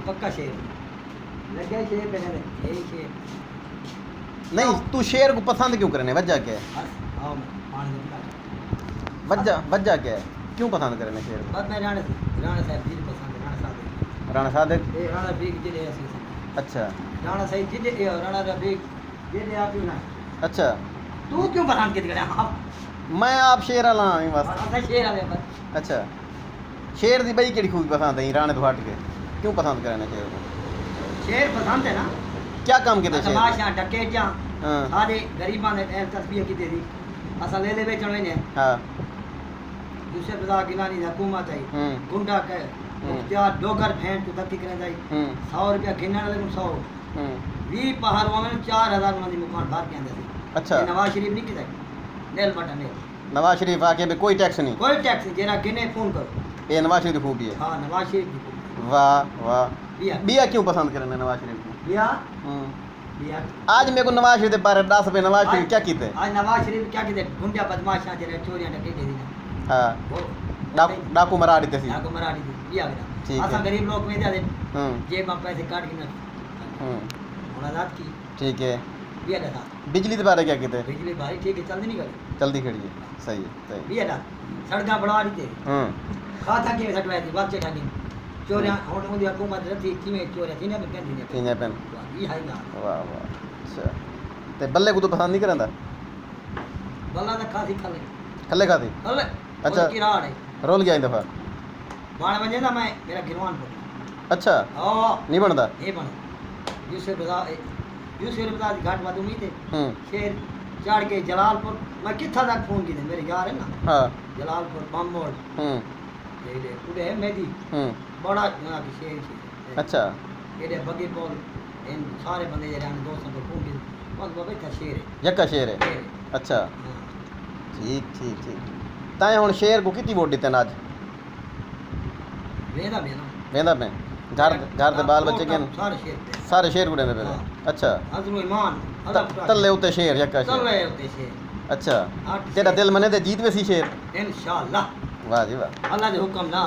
पक्का शेर लगे शेर पे यही शेर। नहीं तू शेर को पसंद क्यों करने, वजह क्या है? वजह क्या है, क्यों पसंद करने शेर को? बस मैं राणा साहब जी पसंद है, राणा सादिक। राणा रफीक जिले ऐसे। अच्छा राणा सही जिले राणा रफीक जिले आप क्यों ना। अच्छा तू क्यों पसंद कित करे आप? मैं आप शेर वाला हूं बस। अच्छा शेर वाले पर। अच्छा शेर दी बई केड़ी खूबी पसंद है राणे तो हट के, क्यों पसंद करने शेर को? शेर पसंद है ना, क्या काम किते शेर? तमाशा डकैतियां हां सारे गरीबां ने तस्बीह की थी असा ले ले बेचण वेने। हां दूसरे बजा गिलानी हुकूमत है गुंडा के मुख्तियार डोगर भेंट तो धक्की करे जाई 100 रुपया गिनण वाले 100 20 पहाड़ों में 4000 मंदी मुकान बाहर के अंदर। अच्छा नवाज शरीफ नहीं किया नेल बटन ने नवाज शरीफ आके भी कोई टैक्स नहीं, कोई टैक्स जेरा गिने फोन करो। ये नवाज शरीफ की खूबी है। हां नवाज शरीफ की। वाह वाह। बिया बिया क्यों पसंद करने नवाज शरीफ को? बिया बिया आज मेरे को नवाज शरीफ पर 10 रुपए नवाज शरीफ क्या कीते? आज नवाज शरीफ क्या कीते गुंडा बदमाश जेरा चोरियां डकैती दी ना। हां डाकू मरा दी थी। डाकू मरा दी बिया ठीक है। है गरीब लोग में दे जेब में पैसे काट के ना मुलाकात की। ठीक है। बिया का बिजली के बारे क्या कहते हैं? बिजली भाई ठीक है चलती नहीं करी जल्दी खड़ी है। सही है सही। बिया का सड़का बढ़ा दी थे खा था के सटवाई थी बच्चे ठाकी चोरियां होड़ मुंदी हुकूमत रथी थी में चोरियां थी ने पे थी ने पेन। ये है ना। वाह वाह। अच्छा ते बल्ले को तो पसंद नहीं करंदा? बल्ला तो खासी खले खल्ले खाती। खले अच्छा की राड़ है रोल गया इन दफा बाण बजे ना मैं मेरा गिरवान पर। अच्छा हां नहीं बनदा ये बन यूसुफ रजा घाट वादू में थे शेर चढ़ के जलालपुर मैं किथा तक फोन की थे मेरे यार है ना। हां जलालपुर बमोड़ ये ले पूरे है मेदी बड़ा यहाँ की शेर। अच्छा ये बगी बोल इन सारे बंदे जे रहने दोस्तों को फोन की बस बाबा था शेर है यक्का शेर है। अच्छा ठीक ठीक ठीक। ताए हुन शेर को कितनी वोट देते आज? वेदा में ना वेदा में घर दे बाल बच्चे के सारे शेर को देने पे। अच्छा अजरू ईमान तल्ले उते शेर यक्का शेर तल्ले उते शेर। अच्छा तेरा दिल मने ते जीत वे सी शेर इंशाअल्लाह। वाह जी वाह। अल्लाह दे हुक्म ना।